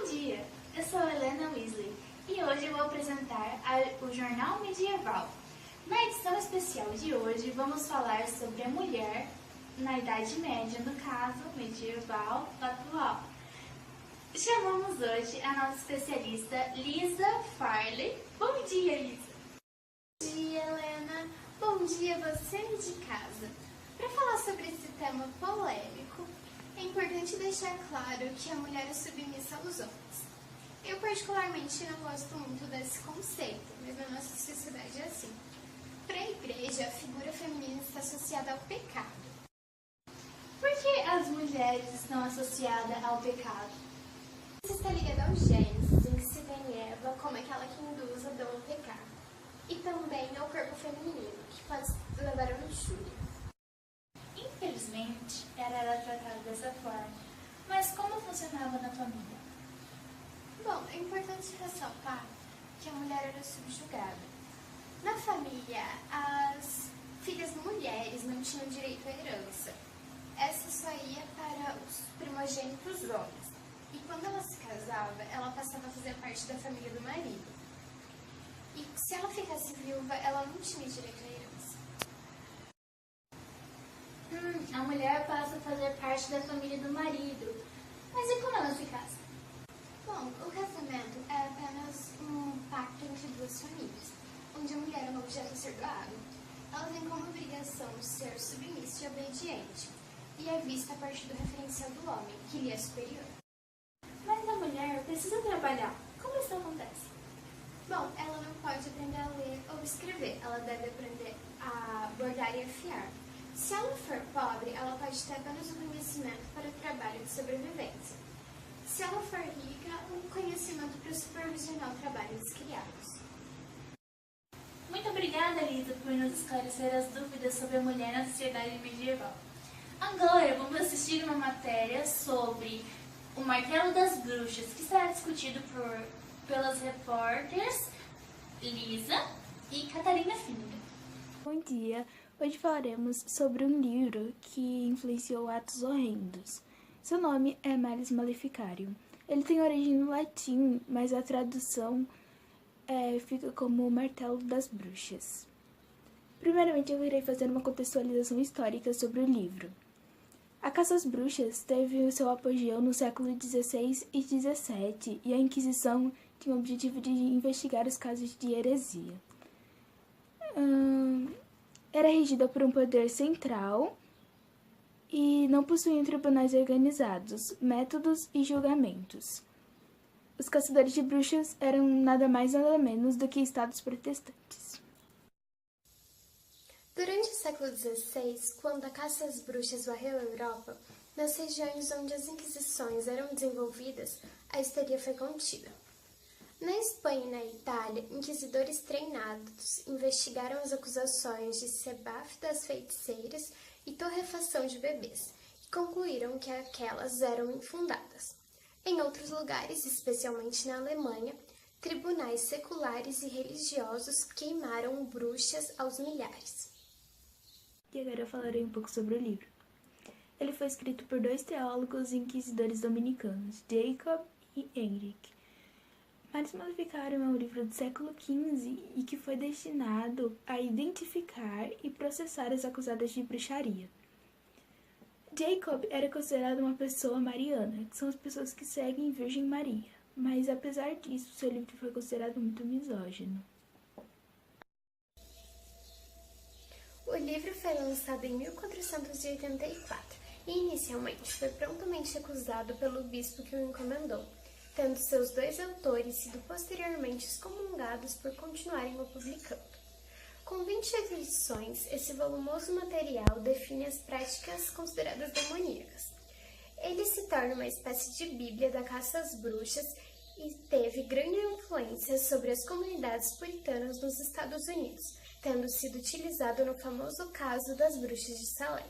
dia, eu sou Helena Weasley e hoje eu vou apresentar o Jornal Medieval. Na edição especial de hoje vamos falar sobre a mulher na Idade Média, no caso medieval atual. Chamamos hoje a nossa especialista Lisa Farley. Bom dia, Lisa! Bom dia, Helena! Bom dia você de casa! Para falar sobre esse tema polêmico, é importante deixar claro que a mulher é submissa aos homens. Eu particularmente não gosto muito desse conceito, mas na nossa sociedade é assim. Para a igreja, a figura feminina está associada ao pecado. Por que as mulheres estão associadas ao pecado? Isso está ligado ao Gênesis, em que se vê em Eva como aquela que induz Adão ao pecado. E também ao corpo feminino, que pode levar à luxúria. Infelizmente, ela era tratada dessa forma. Mas como funcionava na família? Bom, é importante ressaltar que a mulher era subjugada. Na família, as filhas mulheres não tinham direito à herança. Essa só ia para os primogênitos homens. E quando ela se casava, ela passava a fazer parte da família do marido. E se ela ficasse viúva, ela não tinha direito à herança. A mulher passa a fazer parte da família do marido. Mas e quando ela se casa? Bom, o casamento é apenas um pacto entre duas famílias, onde a mulher é um objeto a ser doado. Ela tem como obrigação ser submissa e obediente, e é vista a partir do referencial do homem, que lhe é superior. Mas a mulher precisa trabalhar. Como isso acontece? Bom, ela não pode aprender a ler ou escrever, ela deve aprender a bordar e afiar. Se ela for pobre, ela pode ter apenas o conhecimento para o trabalho de sobrevivência. Se ela for rica, um conhecimento para supervisionar o trabalho dos criados. Muito obrigada, Lisa, por nos esclarecer as dúvidas sobre a mulher na sociedade medieval. Agora vamos assistir uma matéria sobre o Martelo das Bruxas, que será discutido pelas repórteres Lisa e Catarina Finga. Bom dia! Hoje falaremos sobre um livro que influenciou atos horrendos. Seu nome é Malleus Maleficarium. Ele tem origem no latim, mas a tradução fica como o Martelo das Bruxas. Primeiramente, eu irei fazer uma contextualização histórica sobre o livro. A caça às bruxas teve o seu apogeu no século XVI e XVII, e a Inquisição tinha o objetivo de investigar os casos de heresia. Era regida por um poder central e não possuía tribunais organizados, métodos e julgamentos. Os caçadores de bruxas eram nada mais nada menos do que estados protestantes. Durante o século XVI, quando a caça às bruxas varreu a Europa, nas regiões onde as inquisições eram desenvolvidas, a histeria foi contida. Na Espanha e na Itália, inquisidores treinados investigaram as acusações de sebaf das feiticeiras e torrefação de bebês, e concluíram que aquelas eram infundadas. Em outros lugares, especialmente na Alemanha, tribunais seculares e religiosos queimaram bruxas aos milhares. E agora eu falarei um pouco sobre o livro. Ele foi escrito por dois teólogos e inquisidores dominicanos, Jacob e Henrique. Malleus Maleficarium é um livro do século XV e que foi destinado a identificar e processar as acusadas de bruxaria. Jacob era considerado uma pessoa mariana, que são as pessoas que seguem Virgem Maria, mas apesar disso, seu livro foi considerado muito misógino. O livro foi lançado em 1484 e inicialmente foi prontamente recusado pelo bispo que o encomendou, tendo seus dois autores sido posteriormente excomungados por continuarem o publicando. Com 28 edições, esse volumoso material define as práticas consideradas demoníacas. Ele se torna uma espécie de bíblia da caça às bruxas e teve grande influência sobre as comunidades puritanas nos Estados Unidos, tendo sido utilizado no famoso caso das bruxas de Salem.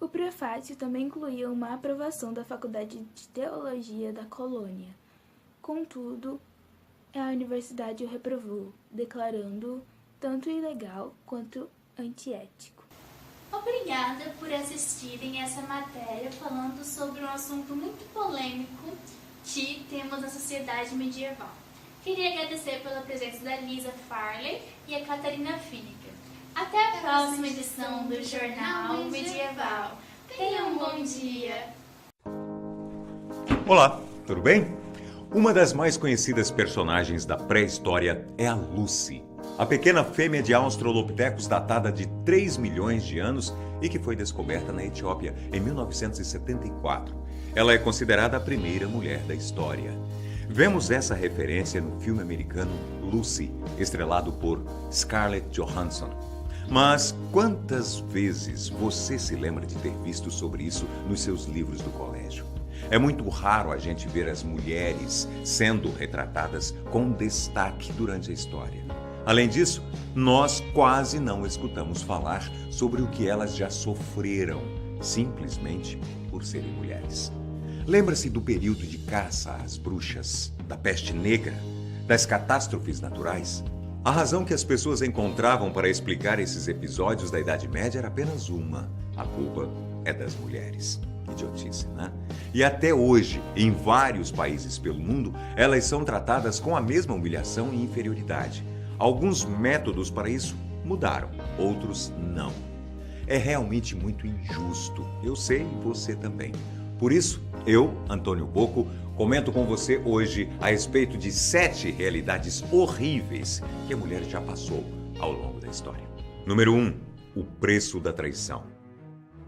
O prefácio também incluía uma aprovação da Faculdade de Teologia da colônia. Contudo, a universidade o reprovou, declarando-o tanto ilegal quanto antiético. Obrigada por assistirem essa matéria falando sobre um assunto muito polêmico que temos na sociedade medieval. Queria agradecer pela presença da Lisa Farley e a Catarina Finnegan. Até a próxima edição do Jornal Medieval. Tenha um bom dia! Olá, tudo bem? Uma das mais conhecidas personagens da pré-história é a Lucy, a pequena fêmea de Australopithecus datada de 3 milhões de anos e que foi descoberta na Etiópia em 1974. Ela é considerada a primeira mulher da história. Vemos essa referência no filme americano Lucy, estrelado por Scarlett Johansson. Mas quantas vezes você se lembra de ter visto sobre isso nos seus livros do colégio? É muito raro a gente ver as mulheres sendo retratadas com destaque durante a história. Além disso, nós quase não escutamos falar sobre o que elas já sofreram, simplesmente por serem mulheres. Lembra-se do período de caça às bruxas, da peste negra, das catástrofes naturais? A razão que as pessoas encontravam para explicar esses episódios da Idade Média era apenas uma: a culpa é das mulheres. Idiotice, né? E até hoje, em vários países pelo mundo, elas são tratadas com a mesma humilhação e inferioridade. Alguns métodos para isso mudaram, outros não. É realmente muito injusto, eu sei e você também. Por isso, eu, Antônio Bocco, comento com você hoje a respeito de 7 realidades horríveis que a mulher já passou ao longo da história. Número 1. O preço da traição.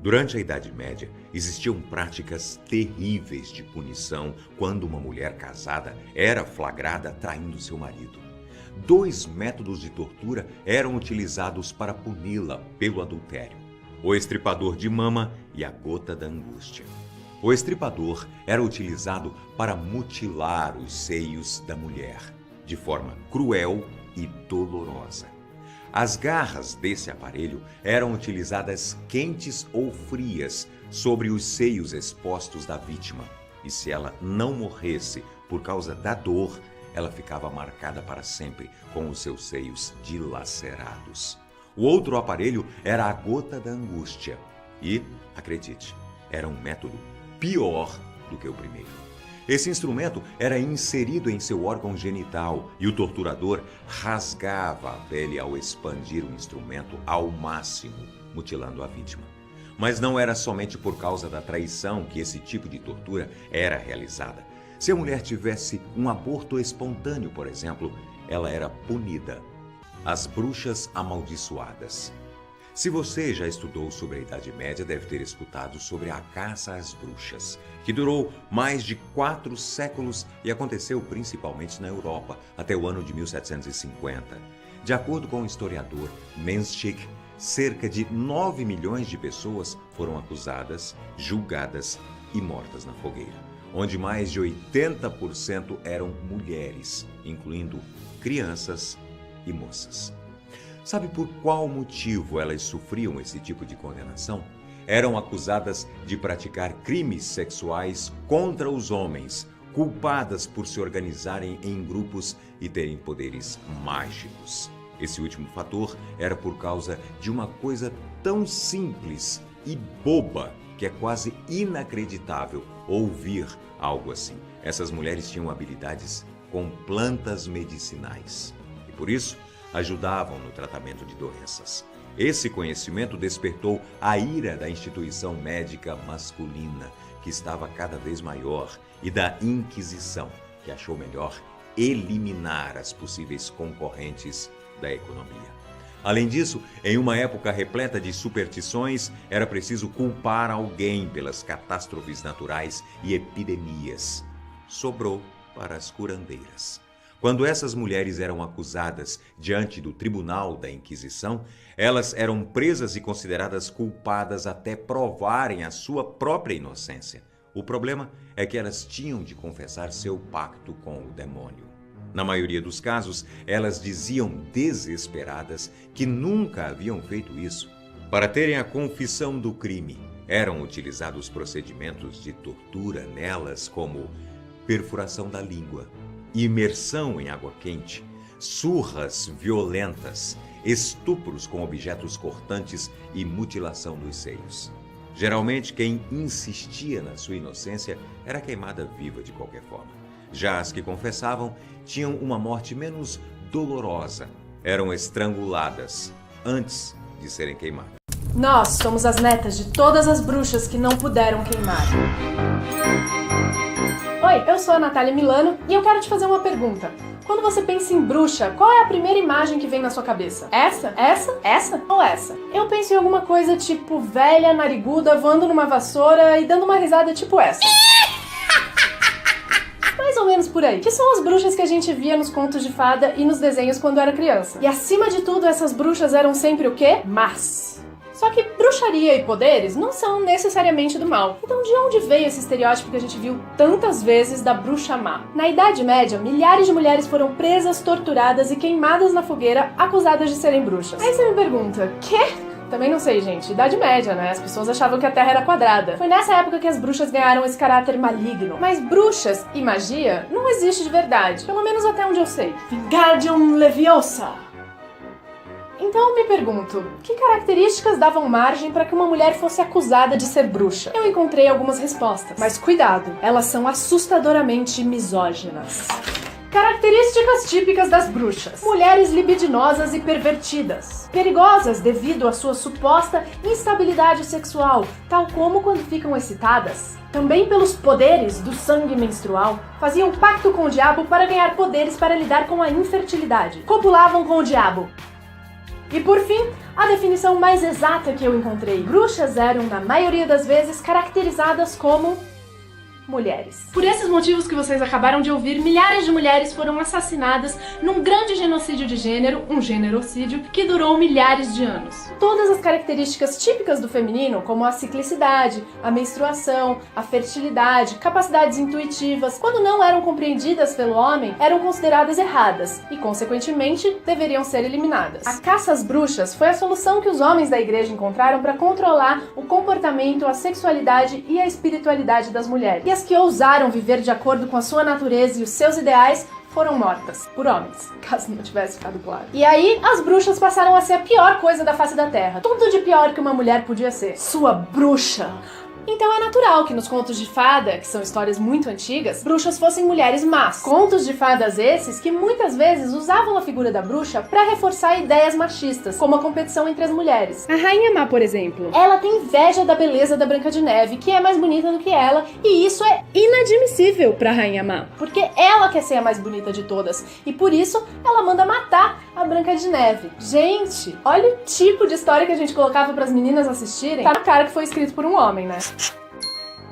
Durante a Idade Média, existiam práticas terríveis de punição quando uma mulher casada era flagrada traindo seu marido. 2 métodos de tortura eram utilizados para puni-la pelo adultério: o estripador de mama e a gota da angústia. O estripador era utilizado para mutilar os seios da mulher, de forma cruel e dolorosa. As garras desse aparelho eram utilizadas quentes ou frias sobre os seios expostos da vítima, e se ela não morresse por causa da dor, ela ficava marcada para sempre com os seus seios dilacerados. O outro aparelho era a gota da angústia e, acredite, era um método pior do que o primeiro. Esse instrumento era inserido em seu órgão genital e o torturador rasgava a pele ao expandir o instrumento ao máximo, mutilando a vítima. Mas não era somente por causa da traição que esse tipo de tortura era realizada. Se a mulher tivesse um aborto espontâneo, por exemplo, ela era punida. As bruxas amaldiçoadas. Se você já estudou sobre a Idade Média, deve ter escutado sobre a caça às bruxas, que durou mais de 4 séculos e aconteceu principalmente na Europa, até o ano de 1750. De acordo com o historiador Menschik, cerca de 9 milhões de pessoas foram acusadas, julgadas e mortas na fogueira, onde mais de 80% eram mulheres, incluindo crianças e moças. Sabe por qual motivo elas sofriam esse tipo de condenação? Eram acusadas de praticar crimes sexuais contra os homens, culpadas por se organizarem em grupos e terem poderes mágicos. Esse último fator era por causa de uma coisa tão simples e boba que é quase inacreditável ouvir algo assim. Essas mulheres tinham habilidades com plantas medicinais e, por isso, ajudavam no tratamento de doenças. Esse conhecimento despertou a ira da instituição médica masculina, que estava cada vez maior, e da Inquisição, que achou melhor eliminar as possíveis concorrentes da economia. Além disso, em uma época repleta de superstições, era preciso culpar alguém pelas catástrofes naturais e epidemias. Sobrou para as curandeiras. Quando essas mulheres eram acusadas diante do tribunal da Inquisição, elas eram presas e consideradas culpadas até provarem a sua própria inocência. O problema é que elas tinham de confessar seu pacto com o demônio. Na maioria dos casos, elas diziam desesperadas que nunca haviam feito isso. Para terem a confissão do crime, eram utilizados procedimentos de tortura nelas, como perfuração da língua, imersão em água quente, surras violentas, estupros com objetos cortantes e mutilação dos seios. Geralmente, quem insistia na sua inocência era queimada viva de qualquer forma. Já as que confessavam tinham uma morte menos dolorosa. Eram estranguladas antes de serem queimadas. Nós somos as netas de todas as bruxas que não puderam queimar. Oi, eu sou a Natália Milano e eu quero te fazer uma pergunta. Quando você pensa em bruxa, qual é a primeira imagem que vem na sua cabeça? Essa? Essa? Essa? Ou essa? Eu penso em alguma coisa tipo velha, nariguda, voando numa vassoura e dando uma risada tipo essa. Mais ou menos por aí. Que são as bruxas que a gente via nos contos de fada e nos desenhos quando era criança. E acima de tudo, essas bruxas eram sempre o quê? Más. Só que bruxaria e poderes não são necessariamente do mal. Então de onde veio esse estereótipo que a gente viu tantas vezes da bruxa má? Na Idade Média, milhares de mulheres foram presas, torturadas e queimadas na fogueira, acusadas de serem bruxas. Aí você me pergunta, quê? Também não sei, gente. Idade Média, né? As pessoas achavam que a Terra era quadrada. Foi nessa época que as bruxas ganharam esse caráter maligno. Mas bruxas e magia não existe de verdade. Pelo menos até onde eu sei. Wingardium Leviosa! Então eu me pergunto, que características davam margem para que uma mulher fosse acusada de ser bruxa? Eu encontrei algumas respostas, mas cuidado, elas são assustadoramente misóginas. Características típicas das bruxas: mulheres libidinosas e pervertidas, perigosas devido à sua suposta instabilidade sexual, tal como quando ficam excitadas. Também pelos poderes do sangue menstrual, faziam pacto com o diabo para ganhar poderes para lidar com a infertilidade. Copulavam com o diabo. E por fim, a definição mais exata que eu encontrei: bruxas eram, na maioria das vezes, caracterizadas como mulheres. Por esses motivos que vocês acabaram de ouvir, milhares de mulheres foram assassinadas num grande genocídio de gênero, um generocídio, que durou milhares de anos. Todas as características típicas do feminino, como a ciclicidade, a menstruação, a fertilidade, capacidades intuitivas, quando não eram compreendidas pelo homem, eram consideradas erradas e, consequentemente, deveriam ser eliminadas. A caça às bruxas foi a solução que os homens da igreja encontraram para controlar o comportamento, a sexualidade e a espiritualidade das mulheres. E as que ousaram viver de acordo com a sua natureza e os seus ideais foram mortas por homens, caso não tivesse ficado claro. E aí, as bruxas passaram a ser a pior coisa da face da Terra. Tudo de pior que uma mulher podia ser. Sua bruxa! Então é natural que nos contos de fada, que são histórias muito antigas, bruxas fossem mulheres más. Contos de fadas esses que muitas vezes usavam a figura da bruxa para reforçar ideias machistas, como a competição entre as mulheres. A Rainha Má, por exemplo, ela tem inveja da beleza da Branca de Neve, que é mais bonita do que ela, e isso é inadmissível pra Rainha Má, porque ela quer ser a mais bonita de todas, e por isso ela manda matar a Branca de Neve. Gente, olha o tipo de história que a gente colocava pras meninas assistirem. Tá na cara que foi escrito por um homem, né?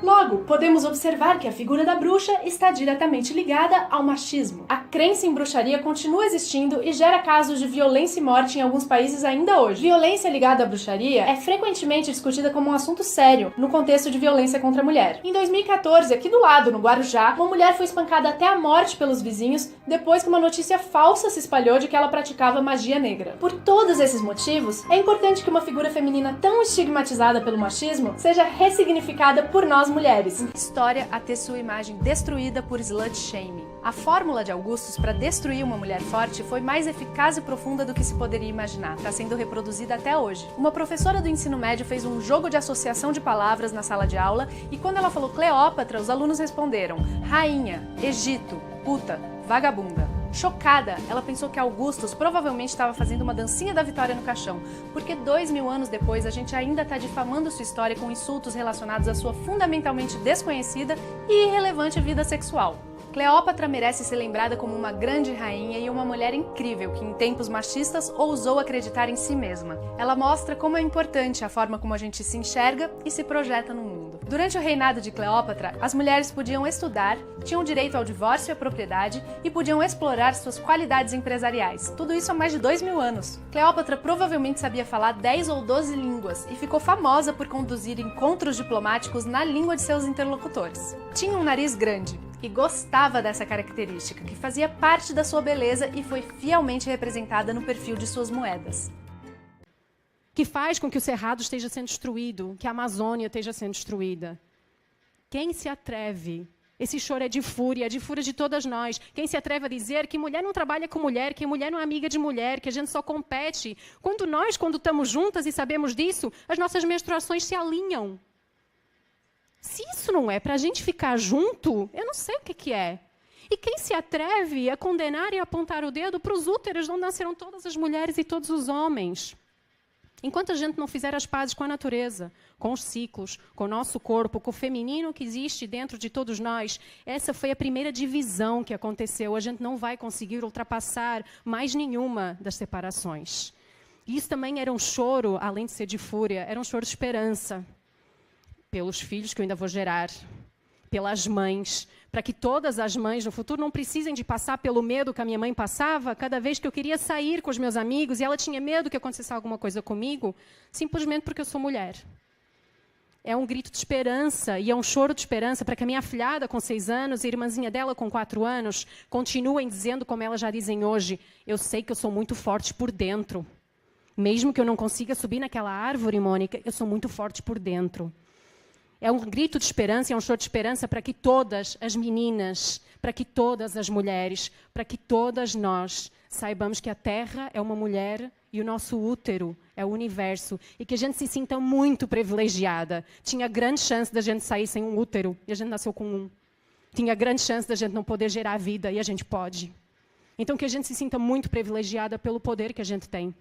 Logo, podemos observar que a figura da bruxa está diretamente ligada ao machismo. A crença em bruxaria continua existindo e gera casos de violência e morte em alguns países ainda hoje. Violência ligada à bruxaria é frequentemente discutida como um assunto sério no contexto de violência contra a mulher. Em 2014, aqui do lado, no Guarujá, uma mulher foi espancada até a morte pelos vizinhos depois que uma notícia falsa se espalhou de que ela praticava magia negra. Por todos esses motivos, é importante que uma figura feminina tão estigmatizada pelo machismo seja ressignificada por nós mulheres. História a ter sua imagem destruída por slut shaming. A fórmula de Augustus para destruir uma mulher forte foi mais eficaz e profunda do que se poderia imaginar. Está sendo reproduzida até hoje. Uma professora do ensino médio fez um jogo de associação de palavras na sala de aula e quando ela falou Cleópatra, os alunos responderam rainha, Egito, puta, vagabunda. Chocada, ela pensou que Augustus provavelmente estava fazendo uma dancinha da vitória no caixão, porque 2000 anos depois a gente ainda está difamando sua história com insultos relacionados à sua fundamentalmente desconhecida e irrelevante vida sexual. Cleópatra merece ser lembrada como uma grande rainha e uma mulher incrível que, em tempos machistas, ousou acreditar em si mesma. Ela mostra como é importante a forma como a gente se enxerga e se projeta no mundo. Durante o reinado de Cleópatra, as mulheres podiam estudar, tinham direito ao divórcio e à propriedade e podiam explorar suas qualidades empresariais. Tudo isso há mais de 2000 anos. Cleópatra provavelmente sabia falar 10 ou 12 línguas e ficou famosa por conduzir encontros diplomáticos na língua de seus interlocutores. Tinha um nariz grande e gostava dessa característica, que fazia parte da sua beleza e foi fielmente representada no perfil de suas moedas. Que faz com que o Cerrado esteja sendo destruído, que a Amazônia esteja sendo destruída. Quem se atreve? Esse choro é de fúria de todas nós. Quem se atreve a dizer que mulher não trabalha com mulher, que mulher não é amiga de mulher, que a gente só compete. Quando estamos juntas e sabemos disso, as nossas menstruações se alinham. Se isso não é para a gente ficar junto, eu não sei o que é. E quem se atreve a condenar e apontar o dedo para os úteros onde nasceram todas as mulheres e todos os homens? Enquanto a gente não fizer as pazes com a natureza, com os ciclos, com o nosso corpo, com o feminino que existe dentro de todos nós, essa foi a primeira divisão que aconteceu. A gente não vai conseguir ultrapassar mais nenhuma das separações. E isso também era um choro, além de ser de fúria, era um choro de esperança. Pelos filhos que eu ainda vou gerar, pelas mães, para que todas as mães no futuro não precisem de passar pelo medo que a minha mãe passava cada vez que eu queria sair com os meus amigos e ela tinha medo que acontecesse alguma coisa comigo, simplesmente porque eu sou mulher. É um grito de esperança e é um choro de esperança para que a minha afilhada com 6 anos e a irmãzinha dela com 4 anos continuem dizendo, como elas já dizem hoje, eu sei que eu sou muito forte por dentro. Mesmo que eu não consiga subir naquela árvore, Mônica, eu sou muito forte por dentro. É um grito de esperança, é um choro de esperança para que todas as meninas, para que todas as mulheres, para que todas nós saibamos que a Terra é uma mulher e o nosso útero é o universo. E que a gente se sinta muito privilegiada. Tinha grande chance da gente sair sem um útero e a gente nasceu com um. Tinha grande chance da gente não poder gerar vida e a gente pode. Então que a gente se sinta muito privilegiada pelo poder que a gente tem,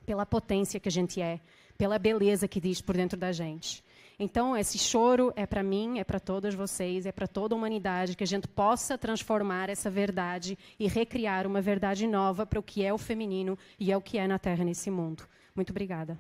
pela potência que a gente é, pela beleza que diz por dentro da gente. Então, esse choro é para mim, é para todas vocês, é para toda a humanidade, que a gente possa transformar essa verdade e recriar uma verdade nova para o que é o feminino e é o que é na Terra nesse mundo. Muito obrigada.